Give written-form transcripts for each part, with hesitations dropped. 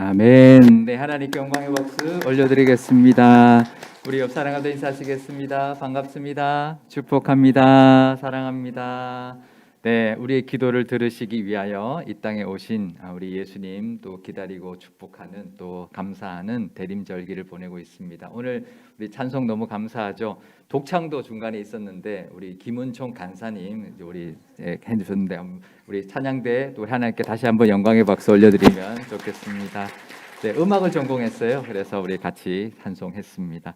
아멘. 네, 하나님께 영광의 박수 올려드리겠습니다. 우리 옆 사랑하도 인사하시겠습니다. 반갑습니다. 축복합니다. 사랑합니다. 네, 우리의 기도를 들으시기 위하여 이 땅에 오신 우리 예수님 또 기다리고 축복하는 또 감사하는 대림절기를 보내고 있습니다. 오늘 우리 찬송 너무 감사하죠. 독창도 중간에 있었는데 우리 김은총 간사님 우리 해주셨는데 우리 찬양대 또 하나님께 다시 한번 영광의 박수 올려드리면 좋겠습니다. 네, 음악을 전공했어요. 그래서 우리 같이 찬송했습니다.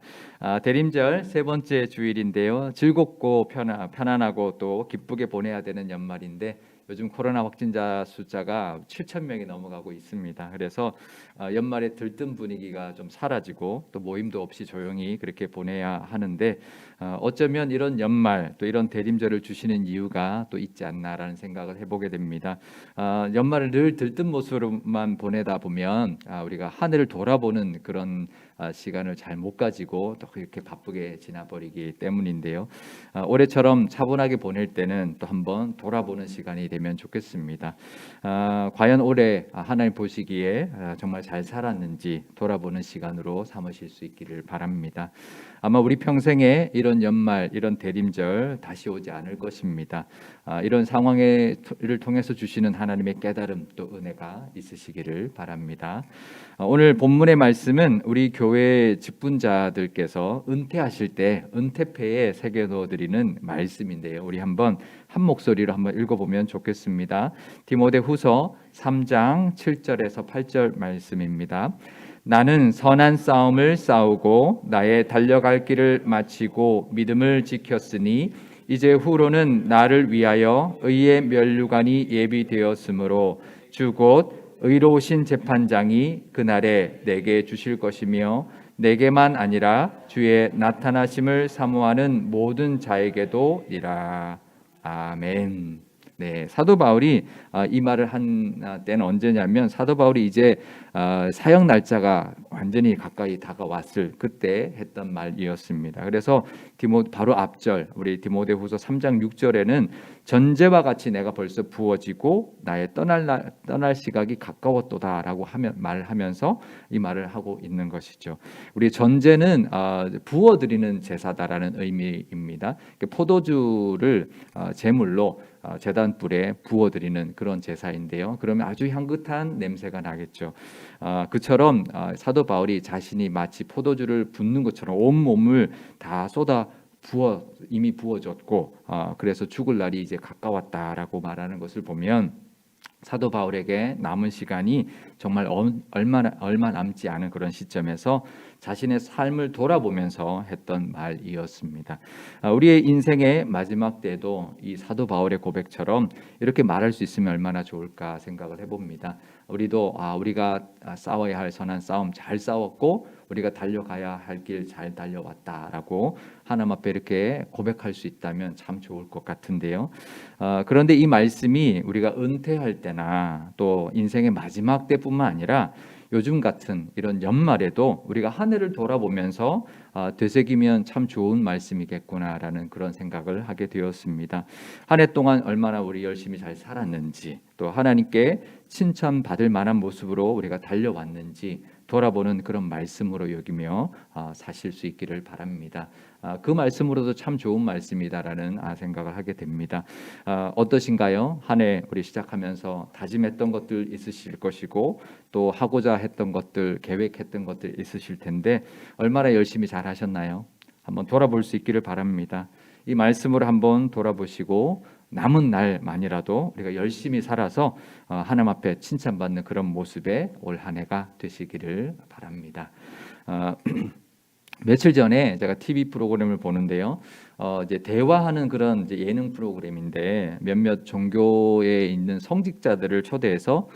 대림절 세 번째 주일인데요. 즐겁고 편안하고 또 기쁘게 보내야 되는 연말인데 요즘 코로나 확진자 숫자가 7천 명이 넘어가고 있습니다. 그래서 연말에 들뜬 분위기가 좀 사라지고 또 모임도 없이 조용히 그렇게 보내야 하는데 어쩌면 이런 연말 또 이런 대림절을 주시는 이유가 또 있지 않나라는 생각을 해보게 됩니다. 연말을 늘 들뜬 모습으로만 보내다 보면 우리가 하늘을 돌아보는 그런 시간을 잘 못 가지고 또 이렇게 바쁘게 지나버리기 때문인데요. 올해처럼 차분하게 보낼 때는 또 한번 돌아보는 시간이 되면 좋겠습니다. 과연 올해 하나님 보시기에 정말 잘 살았는지 돌아보는 시간으로 삼으실 수 있기를 바랍니다. 아마 우리 평생에 이런 연말, 이런 대림절 다시 오지 않을 것입니다. 이런 상황을 통해서 주시는 하나님의 깨달음 또 은혜가 있으시기를 바랍니다. 오늘 본문의 말씀은 우리 교회 직분자들께서 은퇴하실 때 은퇴패에 새겨 넣어드리는 말씀인데요. 우리 한번 한 목소리로 한번 읽어보면 좋겠습니다. 디모데후서 3장 7절에서 8절 말씀입니다. 나는 선한 싸움을 싸우고 나의 달려갈 길을 마치고 믿음을 지켰으니 이제 후로는 나를 위하여 의의 면류관이 예비되었으므로 주 곧 의로우신 재판장이 그날에 내게 주실 것이며 내게만 아니라 주의 나타나심을 사모하는 모든 자에게도 이라. 아멘. 네, 사도 바울이 이 말을 한 때는 언제냐면 사도 바울이 이제 사역 날짜가 완전히 가까이 다가왔을 그때 했던 말이었습니다. 그래서 바로 앞절 우리 디모데후서 3장 6절에는 전제와 같이 내가 벌써 부어지고 나의 떠날 시각이 가까웠도다라고 말하면서 이 말을 하고 있는 것이죠. 우리 전제는 부어드리는 제사다라는 의미입니다. 포도주를 제물로 제단 뿔에 부어드리는 그런 제사인데요. 그러면 아주 향긋한 냄새가 나겠죠. 그처럼 사도 바울이 자신이 마치 포도주를 붓는 것처럼 온 몸을 다 이미 부어졌고 그래서 죽을 날이 이제 가까웠다라고 말하는 것을 보면 사도 바울에게 남은 시간이 정말 얼마 남지 않은 그런 시점에서 자신의 삶을 돌아보면서 했던 말이었습니다. 우리의 인생의 마지막 때도 이 사도 바울의 고백처럼 이렇게 말할 수 있으면 얼마나 좋을까 생각을 해봅니다. 우리도 우리가 싸워야 할 선한 싸움 잘 싸웠고 우리가 달려가야 할 길 잘 달려왔다라고 하나님 앞에 이렇게 고백할 수 있다면 참 좋을 것 같은데요. 그런데 이 말씀이 우리가 은퇴할 때나 또 인생의 마지막 때뿐만 아니라 요즘 같은 이런 연말에도 우리가 하늘을 돌아보면서 되새기면 참 좋은 말씀이겠구나라는 그런 생각을 하게 되었습니다. 한 해 동안 얼마나 우리 열심히 잘 살았는지 또 하나님께 칭찬받을 만한 모습으로 우리가 달려왔는지 돌아보는 그런 말씀으로 여기며 사실 수 있기를 바랍니다. 그 말씀으로도 참 좋은 말씀이다라는 생각을 하게 됩니다. 어떠신가요? 한 해 우리 시작하면서 다짐했던 것들 있으실 것이고 또 하고자 했던 것들, 계획했던 것들 있으실 텐데 얼마나 열심히 잘 하셨나요? 한번 돌아볼 수 있기를 바랍니다. 이 말씀으로 한번 돌아보시고 남은 날만이라도 우리가 열심히 살아서 하나님 앞에 칭찬받는 그런 모습의 올 한 해가 되시기를 바랍니다. 며칠 전에 제가 TV 프로그램을 보는데요. 이제 대화하는 그런 이제 예능 프로그램인데 몇몇 종교에 있는 성직자들을 초대해서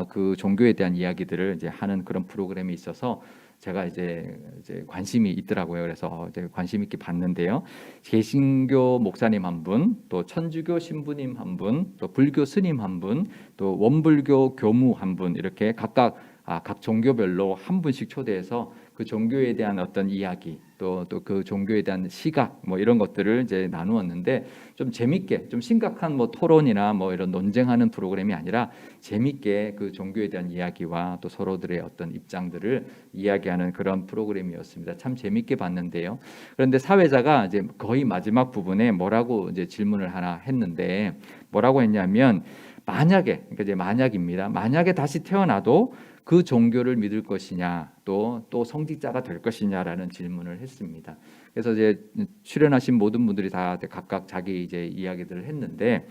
그 종교에 대한 이야기들을 이제 하는 그런 프로그램이 있어서 제가 이제 관심이 있더라고요. 그래서 이제 관심 있게 봤는데요. 개신교 목사님 한 분, 또 천주교 신부님 한 분, 또 불교 스님 한 분, 또 원불교 교무 한 분 이렇게 각각 각 종교별로 한 분씩 초대해서 그 종교에 대한 어떤 이야기 또 그 종교에 대한 시각 뭐 이런 것들을 이제 나누었는데 좀 재밌게 좀 심각한 뭐 토론이나 뭐 이런 논쟁하는 프로그램이 아니라 재밌게 그 종교에 대한 이야기와 또 서로들의 어떤 입장들을 이야기하는 그런 프로그램이었습니다. 참 재밌게 봤는데요. 그런데 사회자가 이제 거의 마지막 부분에 뭐라고 이제 질문을 하나 했는데 뭐라고 했냐면 만약에 그러니까 이제 만약입니다. 만약에 다시 태어나도 그 종교를 믿을 것이냐 또 성직자가 될 것이냐라는 질문을 했습니다. 그래서 이제 출연하신 모든 분들이 다 각각 자기 이제 이야기들을 했는데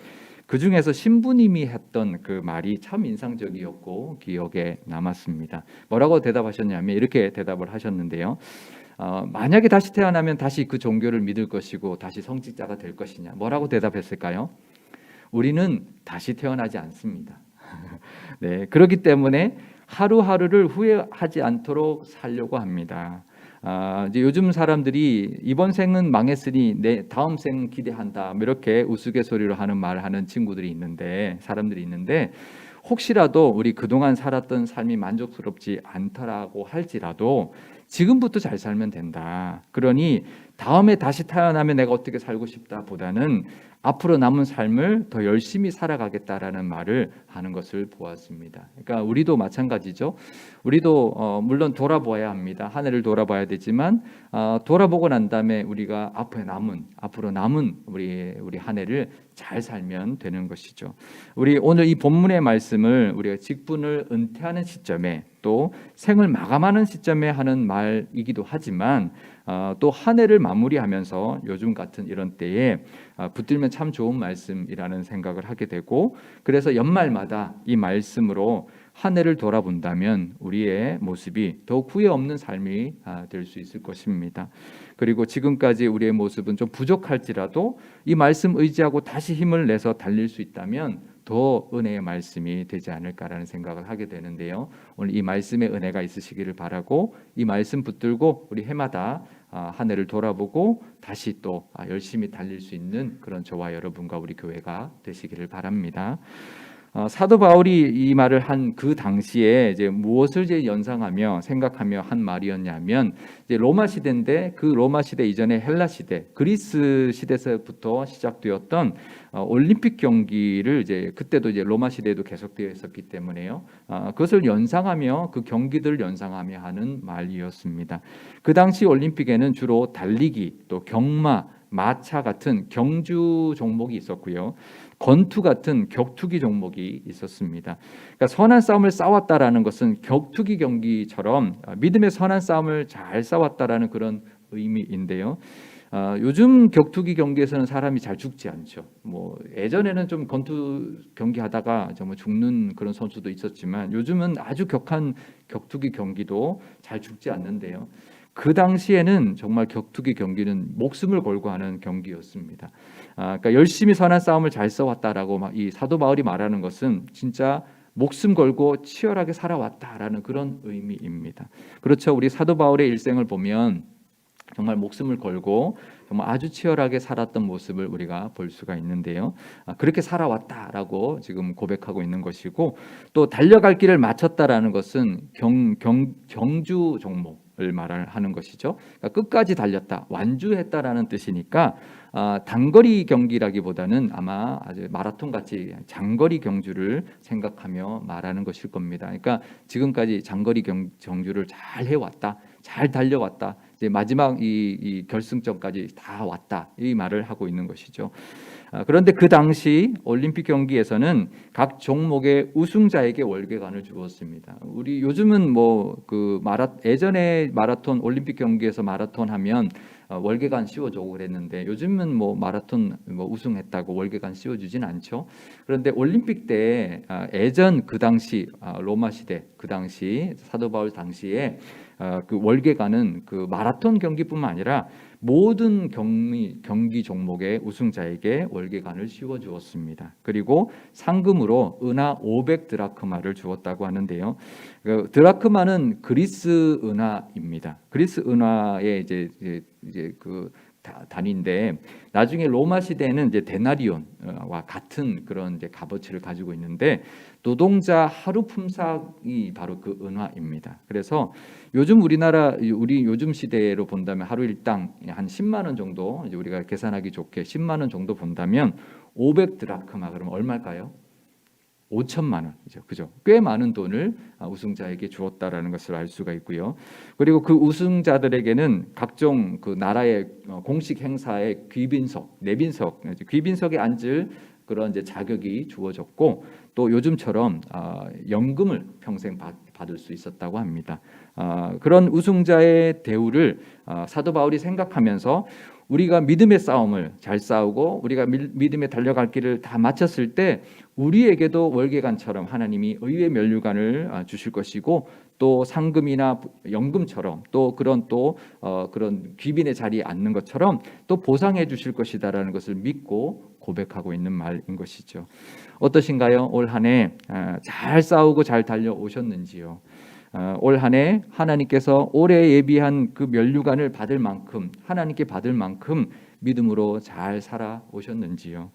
그 중에서 신부님이 했던 그 말이 참 인상적이었고 기억에 남았습니다. 뭐라고 대답하셨냐면 이렇게 대답을 하셨는데요. 만약에 다시 태어나면 다시 그 종교를 믿을 것이고 다시 성직자가 될 것이냐? 뭐라고 대답했을까요? 우리는 다시 태어나지 않습니다. 네, 그렇기 때문에 하루하루를 후회하지 않도록 살려고 합니다. 이제 요즘 사람들이 이번 생은 망했으니 내 다음 생 기대한다. 뭐 이렇게 우스갯소리로 하는 말을 하는 사람들이 있는데 혹시라도 우리 그동안 살았던 삶이 만족스럽지 않더라고 할지라도 지금부터 잘 살면 된다. 그러니 다음에 다시 태어나면 내가 어떻게 살고 싶다 보다는 앞으로 남은 삶을 더 열심히 살아가겠다라는 말을 하는 것을 보았습니다. 그러니까 우리도 마찬가지죠. 우리도 물론 돌아봐야 합니다. 한 해를 돌아봐야 되지만 돌아보고 난 다음에 우리가 앞으로 남은 우리 한 해를 잘 살면 되는 것이죠. 우리 오늘 이 본문의 말씀을 우리가 직분을 은퇴하는 시점에 또 생을 마감하는 시점에 하는 말이기도 하지만 또 한 해를 마무리하면서 요즘 같은 이런 때에 붙들면 참 좋은 말씀이라는 생각을 하게 되고 그래서 연말마다 이 말씀으로 한 해를 돌아본다면 우리의 모습이 더욱 후회 없는 삶이 될 수 있을 것입니다. 그리고 지금까지 우리의 모습은 좀 부족할지라도 이 말씀 의지하고 다시 힘을 내서 달릴 수 있다면 더 은혜의 말씀이 되지 않을까라는 생각을 하게 되는데요. 오늘 이 말씀의 은혜가 있으시기를 바라고 이 말씀 붙들고 우리 해마다 한 해를 돌아보고 다시 또 열심히 달릴 수 있는 그런 저와 여러분과 우리 교회가 되시기를 바랍니다. 사도 바울이 이 말을 한 그 당시에 이제 무엇을 이제 연상하며 생각하며 한 말이었냐면 이제 로마 시대인데 그 로마 시대 이전에 헬라 시대, 그리스 시대에서부터 시작되었던 올림픽 경기를 이제 그때도 이제 로마 시대에도 계속되어 있었기 때문에요. 그것을 연상하며 그 경기들을 연상하며 하는 말이었습니다. 그 당시 올림픽에는 주로 달리기, 또 경마, 마차 같은 경주 종목이 있었고요. 권투 같은 격투기 종목이 있었습니다. 그러니까 선한 싸움을 싸웠다라는 것은 격투기 경기처럼 믿음의 선한 싸움을 잘 싸웠다라는 그런 의미인데요. 요즘 격투기 경기에서는 사람이 잘 죽지 않죠. 뭐 예전에는 좀 권투 경기하다가 정말 죽는 그런 선수도 있었지만 요즘은 아주 격한 격투기 경기도 잘 죽지 않는데요. 그 당시에는 정말 격투기 경기는 목숨을 걸고 하는 경기였습니다. 그러니까 열심히 선한 싸움을 잘 싸웠다라고 이 사도 바울이 말하는 것은 진짜 목숨 걸고 치열하게 살아왔다라는 그런 의미입니다. 그렇죠. 우리 사도 바울의 일생을 보면 정말 목숨을 걸고 정말 아주 치열하게 살았던 모습을 우리가 볼 수가 있는데요. 그렇게 살아왔다라고 지금 고백하고 있는 것이고 또 달려갈 길을 마쳤다라는 것은 경주 종목을 말하는 것이죠. 그러니까 끝까지 달렸다, 완주했다라는 뜻이니까 단거리 경기라기보다는 아마 아주 마라톤 같이 장거리 경주를 생각하며 말하는 것일 겁니다. 그러니까 지금까지 장거리 경주를 잘 해왔다, 잘 달려왔다. 이제 마지막 이 결승점까지 다 왔다 이 말을 하고 있는 것이죠. 그런데 그 당시 올림픽 경기에서는 각 종목의 우승자에게 월계관을 주었습니다. 우리 요즘은 뭐 그 예전에 마라톤 올림픽 경기에서 마라톤 하면 월계관 씌워주고 그랬는데 요즘은 뭐 마라톤 우승했다고 월계관 씌워주진 않죠. 그런데 올림픽 때 예전 그 당시 로마 시대 그 당시 사도 바울 당시에 그 월계관은 그 마라톤 경기뿐만 아니라 모든 경기 종목의 우승자에게 월계관을 씌워 주었습니다. 그리고 상금으로 은하 500드라크마를 주었다고 하는데요. 그 드라크마는 그리스 은하입니다. 그리스 은하의 이제 그 단위인데 나중에 로마 시대에는 이제 데나리온과 같은 그런 이제 값어치를 가지고 있는데 노동자 하루 품삯이 바로 그 은화입니다. 그래서 요즘 우리 요즘 시대로 본다면 하루 일당 한 10만 원 정도 이제 우리가 계산하기 좋게 10만 원 정도 본다면 500드라크마 그러면 얼마일까요? 5천만 원이죠. 그죠? 꽤 많은 돈을 우승자에게 주었다라는 것을 알 수가 있고요. 그리고 그 우승자들에게는 각종 그 나라의 공식 행사의 귀빈석, 내빈석, 귀빈석에 앉을 그런 이제 자격이 주어졌고 또 요즘처럼 연금을 평생 받을 수 있었다고 합니다. 그런 우승자의 대우를 사도 바울이 생각하면서 우리가 믿음의 싸움을 잘 싸우고 우리가 믿음에 달려갈 길을 다 마쳤을 때 우리에게도 월계관처럼 하나님이 의의 면류관을 주실 것이고 또 상금이나 연금처럼 또 그런 그런 귀빈의 자리에 앉는 것처럼 또 보상해 주실 것이다라는 것을 믿고 고백하고 있는 말인 것이죠. 어떠신가요? 올 한 해 잘 싸우고 잘 달려오셨는지요? 올 한 해 하나님께서 올해 예비한 그 면류관을 받을 만큼 하나님께 받을 만큼 믿음으로 잘 살아오셨는지요?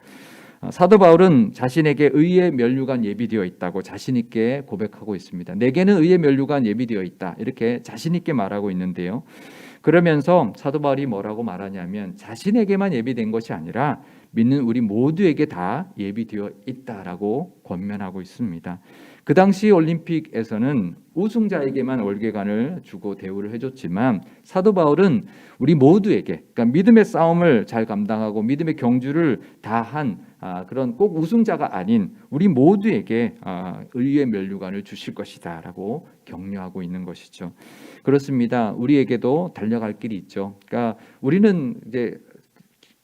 사도 바울은 자신에게 의의 면류관 예비되어 있다고 자신 있게 고백하고 있습니다. 내게는 의의 면류관 예비되어 있다 이렇게 자신 있게 말하고 있는데요. 그러면서 사도 바울이 뭐라고 말하냐면 자신에게만 예비된 것이 아니라 믿는 우리 모두에게 다 예비되어 있다라고 권면하고 있습니다. 그 당시 올림픽에서는 우승자에게만 월계관을 주고 대우를 해줬지만 사도 바울은 우리 모두에게 그러니까 믿음의 싸움을 잘 감당하고 믿음의 경주를 다한 그런 꼭 우승자가 아닌 우리 모두에게 의의 면류관을 주실 것이다라고 격려하고 있는 것이죠. 그렇습니다. 우리에게도 달려갈 길이 있죠. 그러니까 우리는 이제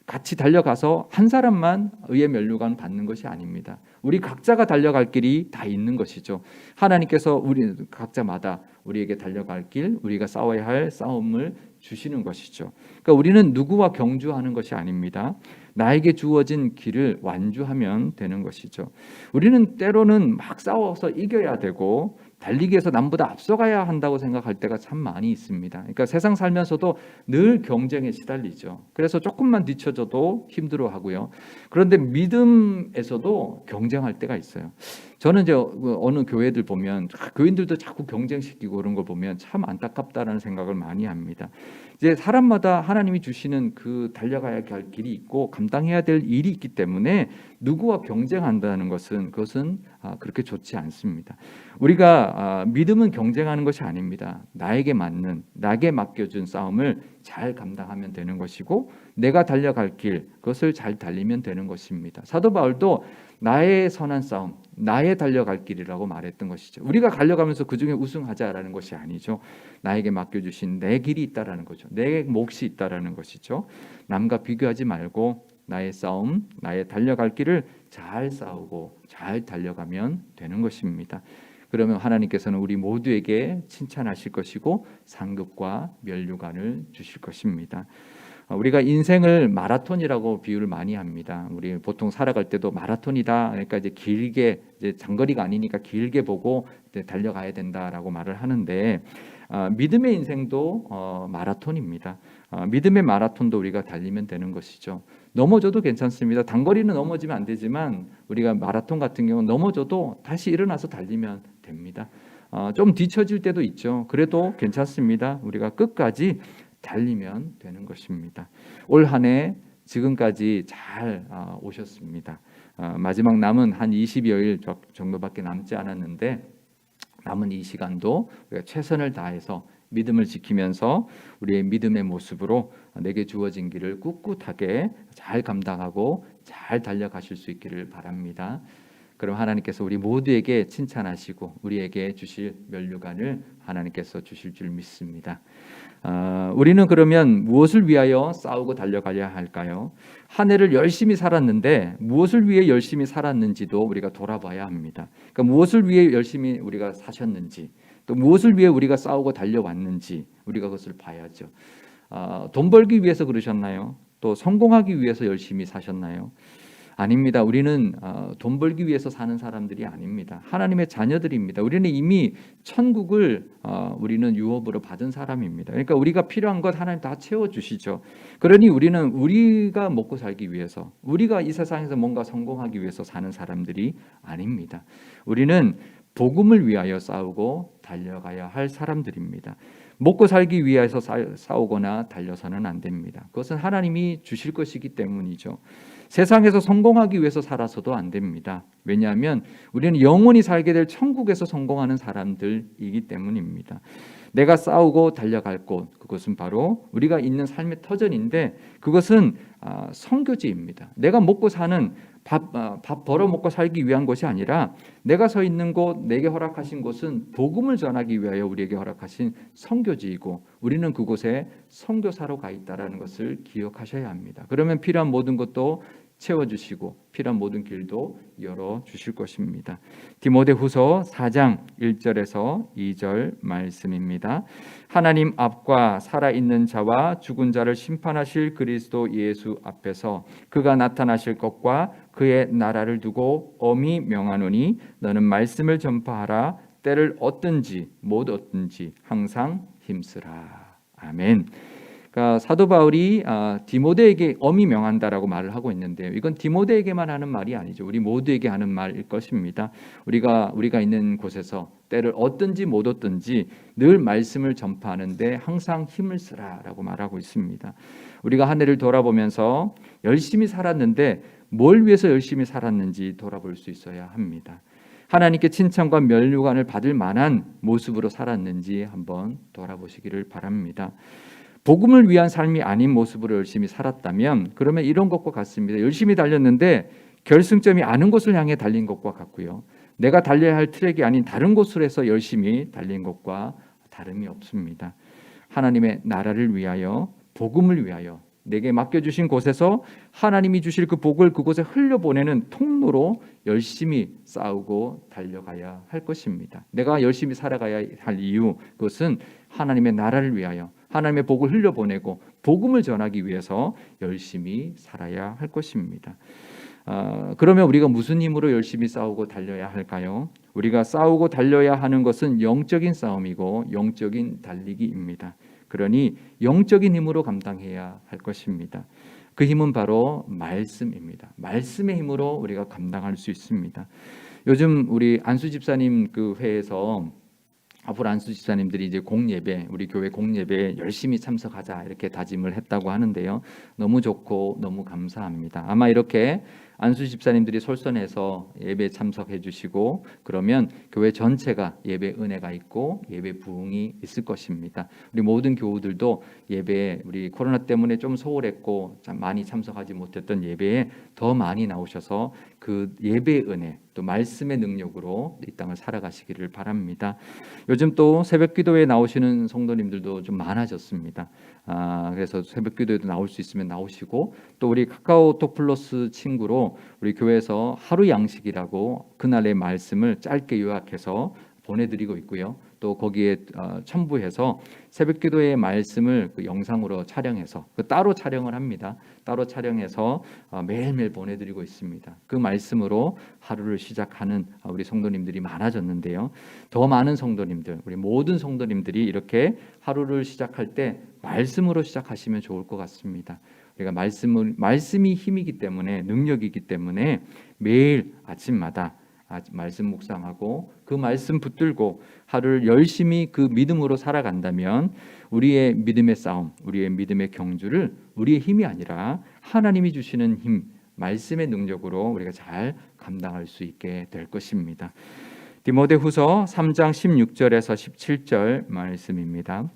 같이 달려가서 한 사람만 의의 면류관 받는 것이 아닙니다. 우리 각자가 달려갈 길이 다 있는 것이죠. 하나님께서 우리 각자마다 우리에게 달려갈 길, 우리가 싸워야 할 싸움을 주시는 것이죠. 그러니까 우리는 누구와 경주하는 것이 아닙니다. 나에게 주어진 길을 완주하면 되는 것이죠. 우리는 때로는 막 싸워서 이겨야 되고 달리기 위해서 남보다 앞서가야 한다고 생각할 때가 참 많이 있습니다. 그러니까 세상 살면서도 늘 경쟁에 시달리죠. 그래서 조금만 뒤쳐져도 힘들어하고요. 그런데 믿음에서도 경쟁할 때가 있어요. 저는 이제 어느 교회들 보면 교인들도 자꾸 경쟁시키고 그런 걸 보면 참 안타깝다라는 생각을 많이 합니다. 이제 사람마다 하나님이 주시는 그 달려가야 할 길이 있고 감당해야 될 일이 있기 때문에 누구와 경쟁한다는 것은 그것은 그렇게 좋지 않습니다. 우리가 믿음은 경쟁하는 것이 아닙니다. 나에게 맞는 나에게 맡겨준 싸움을 잘 감당하면 되는 것이고 내가 달려갈 길 그것을 잘 달리면 되는 것입니다. 사도 바울도 나의 선한 싸움, 나의 달려갈 길이라고 말했던 것이죠. 우리가 달려가면서 그중에 우승하자라는 것이 아니죠. 나에게 맡겨주신 내 길이 있다라는 거죠. 내 몫이 있다라는 것이죠. 남과 비교하지 말고 나의 싸움, 나의 달려갈 길을 잘 싸우고 잘 달려가면 되는 것입니다. 그러면 하나님께서는 우리 모두에게 칭찬하실 것이고 상급과 면류관을 주실 것입니다. 우리가 인생을 마라톤이라고 비유를 많이 합니다. 우리 보통 살아갈 때도 마라톤이다. 그러니까 이제 길게 이제 장거리가 아니니까 길게 보고 이제 달려가야 된다라고 말을 하는데 믿음의 인생도 마라톤입니다. 믿음의 마라톤도 우리가 달리면 되는 것이죠. 넘어져도 괜찮습니다. 단거리는 넘어지면 안 되지만 우리가 마라톤 같은 경우는 넘어져도 다시 일어나서 달리면 됩니다. 좀 뒤처질 때도 있죠. 그래도 괜찮습니다. 우리가 끝까지 달리면 되는 것입니다. 올 한 해 지금까지 잘 오셨습니다. 마지막 남은 한 20여일 정도밖에 남지 않았는데 남은 이 시간도 우리가 최선을 다해서 믿음을 지키면서 우리의 믿음의 모습으로 내게 주어진 길을 꿋꿋하게 잘 감당하고 잘 달려가실 수 있기를 바랍니다. 그럼 하나님께서 우리 모두에게 칭찬하시고 우리에게 주실 면류관을 하나님께서 주실 줄 믿습니다. 우리는 그러면 무엇을 위하여 싸우고 달려가야 할까요? 한 해를 열심히 살았는데 무엇을 위해 열심히 살았는지도 우리가 돌아봐야 합니다. 그러니까 무엇을 위해 열심히 우리가 사셨는지 또 무엇을 위해 우리가 싸우고 달려왔는지 우리가 그것을 봐야죠. 돈 벌기 위해서 그러셨나요? 또 성공하기 위해서 열심히 사셨나요? 아닙니다. 우리는 돈 벌기 위해서 사는 사람들이 아닙니다. 하나님의 자녀들입니다. 우리는 이미 천국을 우리는 유업으로 받은 사람입니다. 그러니까 우리가 필요한 것 하나님 다 채워주시죠. 그러니 우리는 우리가 먹고 살기 위해서, 우리가 이 세상에서 뭔가 성공하기 위해서 사는 사람들이 아닙니다. 우리는 복음을 위하여 싸우고 달려가야 할 사람들입니다. 먹고 살기 위해서 싸우거나 달려서는 안 됩니다. 그것은 하나님이 주실 것이기 때문이죠. 세상에서 성공하기 위해서 살아서도 안 됩니다. 왜냐하면 우리는 영원히 살게 될 천국에서 성공하는 사람들이기 때문입니다. 내가 싸우고 달려갈 곳, 그것은 바로 우리가 있는 삶의 터전인데, 그것은 선교지입니다. 내가 먹고 사는 밥 벌어 먹고 살기 위한 것이 아니라, 내가 서 있는 곳, 내게 허락하신 곳은 복음을 전하기 위하여 우리에게 허락하신 선교지이고, 우리는 그곳에 선교사로 가 있다라는 것을 기억하셔야 합니다. 그러면 필요한 모든 것도 채워주시고 필요한 모든 길도 열어주실 것입니다. 디모데후서 4장 1절에서 2절 말씀입니다. 하나님 앞과 살아있는 자와 죽은 자를 심판하실 그리스도 예수 앞에서 그가 나타나실 것과 그의 나라를 두고 엄히 명하노니 너는 말씀을 전파하라. 때를 얻든지 못 얻든지 항상 힘쓰라. 아멘. 그러니까 사도 바울이 디모데에게 엄히 명한다라고 말을 하고 있는데요. 이건 디모데에게만 하는 말이 아니죠. 우리 모두에게 하는 말일 것입니다. 우리가 있는 곳에서 때를 얻든지 못 얻든지 늘 말씀을 전파하는데 항상 힘을 쓰라라고 말하고 있습니다. 우리가 한 해를 돌아보면서 열심히 살았는데 뭘 위해서 열심히 살았는지 돌아볼 수 있어야 합니다. 하나님께 칭찬과 면류관을 받을 만한 모습으로 살았는지 한번 돌아보시기를 바랍니다. 복음을 위한 삶이 아닌 모습으로 열심히 살았다면 그러면 이런 것과 같습니다. 열심히 달렸는데 결승점이 아는 곳을 향해 달린 것과 같고요. 내가 달려야 할 트랙이 아닌 다른 곳으로 해서 열심히 달린 것과 다름이 없습니다. 하나님의 나라를 위하여, 복음을 위하여 내게 맡겨주신 곳에서 하나님이 주실 그 복을 그곳에 흘려보내는 통로로 열심히 싸우고 달려가야 할 것입니다. 내가 열심히 살아가야 할 이유, 그것은 하나님의 나라를 위하여 하나님의 복을 흘려보내고 복음을 전하기 위해서 열심히 살아야 할 것입니다. 그러면 우리가 무슨 힘으로 열심히 싸우고 달려야 할까요? 우리가 싸우고 달려야 하는 것은 영적인 싸움이고 영적인 달리기입니다. 그러니 영적인 힘으로 감당해야 할 것입니다. 그 힘은 바로 말씀입니다. 말씀의 힘으로 우리가 감당할 수 있습니다. 요즘 우리 안수 집사님 그 회에서 앞으로 안수 집사님들이 이제 공예배, 우리 교회 공예배에 열심히 참석하자 이렇게 다짐을 했다고 하는데요. 너무 좋고 너무 감사합니다. 아마 이렇게 안수 집사님들이 솔선해서 예배에 참석해 주시고 그러면 교회 전체가 예배 은혜가 있고 예배 부흥이 있을 것입니다. 우리 모든 교우들도 예배에 우리 코로나 때문에 좀 소홀했고 많이 참석하지 못했던 예배에 더 많이 나오셔서 그 예배의 은혜 또 말씀의 능력으로 이 땅을 살아가시기를 바랍니다. 요즘 또 새벽 기도에 나오시는 성도님들도 좀 많아졌습니다. 그래서 새벽 기도에도 나올 수 있으면 나오시고 또 우리 카카오톡 플러스 친구로 우리 교회에서 하루 양식이라고 그날의 말씀을 짧게 요약해서 보내드리고 있고요. 또 거기에 첨부해서 새벽기도의 말씀을 그 영상으로 촬영해서 따로 촬영을 합니다. 따로 촬영해서 매일매일 보내드리고 있습니다. 그 말씀으로 하루를 시작하는 우리 성도님들이 많아졌는데요. 더 많은 성도님들, 우리 모든 성도님들이 이렇게 하루를 시작할 때 말씀으로 시작하시면 좋을 것 같습니다. 우리가 말씀이 힘이기 때문에 능력이기 때문에 매일 아침마다 말씀 묵상하고 그 말씀 붙들고 하루를 열심히 그 믿음으로 살아간다면 우리의 믿음의 싸움, 우리의 믿음의 경주를 우리의 힘이 아니라 하나님이 주시는 힘, 말씀의 능력으로 우리가 잘 감당할 수 있게 될 것입니다. 디모데후서 3장 16절에서 17절 말씀입니다.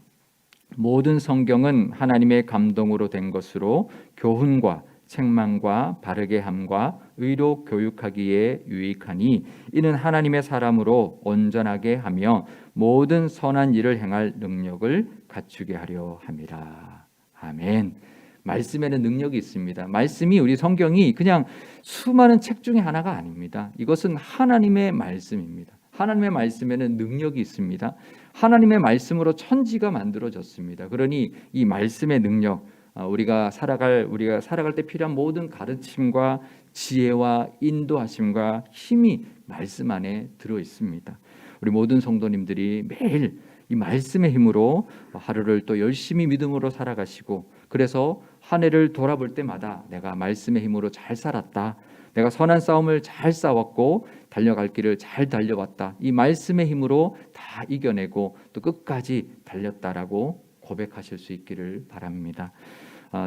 모든 성경은 하나님의 감동으로 된 것으로 교훈과 책망과 바르게 함과 의로 교육하기에 유익하니 이는 하나님의 사람으로 온전하게 하며 모든 선한 일을 행할 능력을 갖추게 하려 함이라. 아멘. 말씀에는 능력이 있습니다. 말씀이 우리 성경이 그냥 수많은 책 중에 하나가 아닙니다. 이것은 하나님의 말씀입니다. 하나님의 말씀에는 능력이 있습니다. 하나님의 말씀으로 천지가 만들어졌습니다. 그러니 이 말씀의 능력, 우리가 살아갈 때 필요한 모든 가르침과 지혜와 인도하심과 힘이 말씀 안에 들어 있습니다. 우리 모든 성도님들이 매일 이 말씀의 힘으로 하루를 또 열심히 믿음으로 살아가시고, 그래서 한 해를 돌아볼 때마다 내가 말씀의 힘으로 잘 살았다, 내가 선한 싸움을 잘 싸웠고 달려갈 길을 잘 달려왔다, 이 말씀의 힘으로 다 이겨내고 또 끝까지 달렸다라고 고백하실 수 있기를 바랍니다.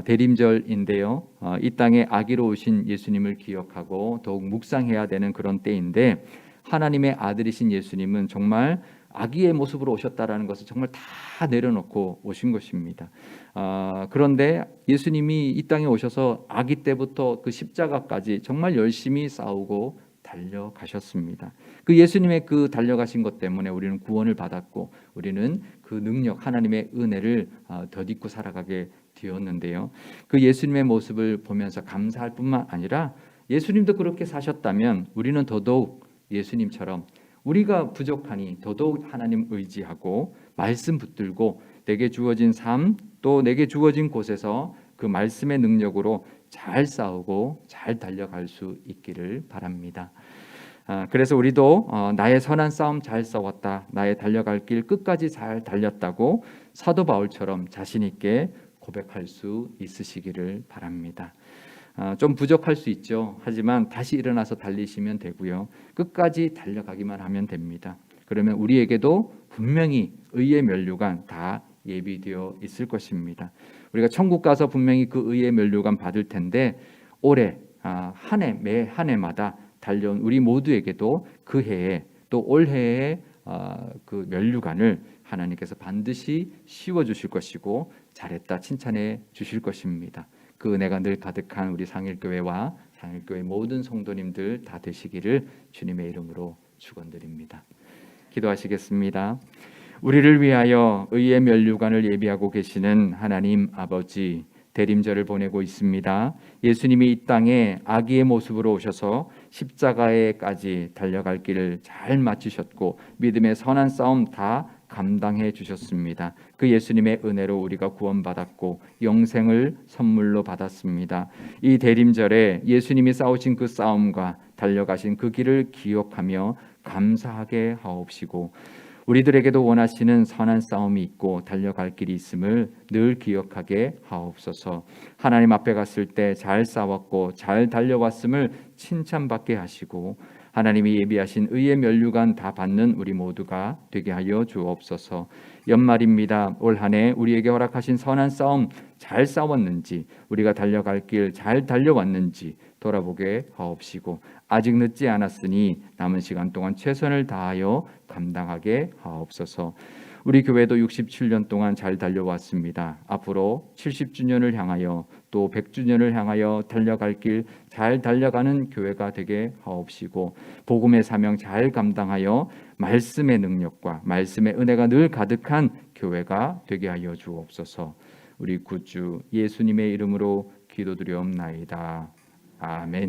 대림절인데요, 이 땅에 아기로 오신 예수님을 기억하고 더욱 묵상해야 되는 그런 때인데, 하나님의 아들이신 예수님은 정말 아기의 모습으로 오셨다라는 것을 정말 다 내려놓고 오신 것입니다. 그런데 예수님이 이 땅에 오셔서 아기 때부터 그 십자가까지 정말 열심히 싸우고 달려가셨습니다. 그 예수님의 그 달려가신 것 때문에 우리는 구원을 받았고, 우리는 그 능력, 하나님의 은혜를 덧입고 살아가게 되었는데요. 그 예수님의 모습을 보면서 감사할 뿐만 아니라, 예수님도 그렇게 사셨다면 우리는 더더욱 예수님처럼 우리가 부족하니 더더욱 하나님 의지하고 말씀 붙들고 내게 주어진 삶, 또 내게 주어진 곳에서 그 말씀의 능력으로 잘 싸우고 잘 달려갈 수 있기를 바랍니다. 그래서 우리도 나의 선한 싸움 잘 싸웠다, 나의 달려갈 길 끝까지 잘 달렸다고 사도 바울처럼 자신 있게 고백할 수 있으시기를 바랍니다. 좀 부족할 수 있죠. 하지만 다시 일어나서 달리시면 되고요. 끝까지 달려가기만 하면 됩니다. 그러면 우리에게도 분명히 의의 면류관 다 예비되어 있을 것입니다. 우리가 천국 가서 분명히 그 의의 면류관 받을 텐데, 올해 한 해, 매 한 해마다 달려온 우리 모두에게도 그 해에 또 올해의 그 면류관을 하나님께서 반드시 씌워주실 것이고 잘했다 칭찬해 주실 것입니다. 그 은혜가 늘 가득한 우리 상일교회와 상일교회 모든 성도님들 다 되시기를 주님의 이름으로 축원드립니다. 기도하시겠습니다. 우리를 위하여 의의 면류관을 예비하고 계시는 하나님 아버지, 대림절을 보내고 있습니다. 예수님이 이 땅에 아기의 모습으로 오셔서 십자가에까지 달려갈 길을 잘 마치셨고 믿음의 선한 싸움 다 감당해 주셨습니다. 그 예수님의 은혜로 우리가 구원받았고 영생을 선물로 받았습니다. 이 대림절에 예수님이 싸우신 그 싸움과 달려가신 그 길을 기억하며 감사하게 하옵시고, 우리들에게도 원하시는 선한 싸움이 있고 달려갈 길이 있음을 늘 기억하게 하옵소서. 하나님 앞에 갔을 때 잘 싸웠고 잘 달려왔음을 칭찬받게 하시고, 하나님이 예비하신 의의 면류관 다 받는 우리 모두가 되게 하여 주옵소서. 연말입니다. 올 한 해 우리에게 허락하신 선한 싸움 잘 싸웠는지, 우리가 달려갈 길 잘 달려왔는지 돌아보게 하옵시고, 아직 늦지 않았으니 남은 시간 동안 최선을 다하여 감당하게 하옵소서. 우리 교회도 67년 동안 잘 달려왔습니다. 앞으로 70주년을 향하여 또 100주년을 향하여 달려갈 길 잘 달려가는 교회가 되게 하옵시고, 복음의 사명 잘 감당하여 말씀의 능력과 말씀의 은혜가 늘 가득한 교회가 되게 하여 주옵소서. 우리 구주 예수님의 이름으로 기도드리옵나이다. 아멘.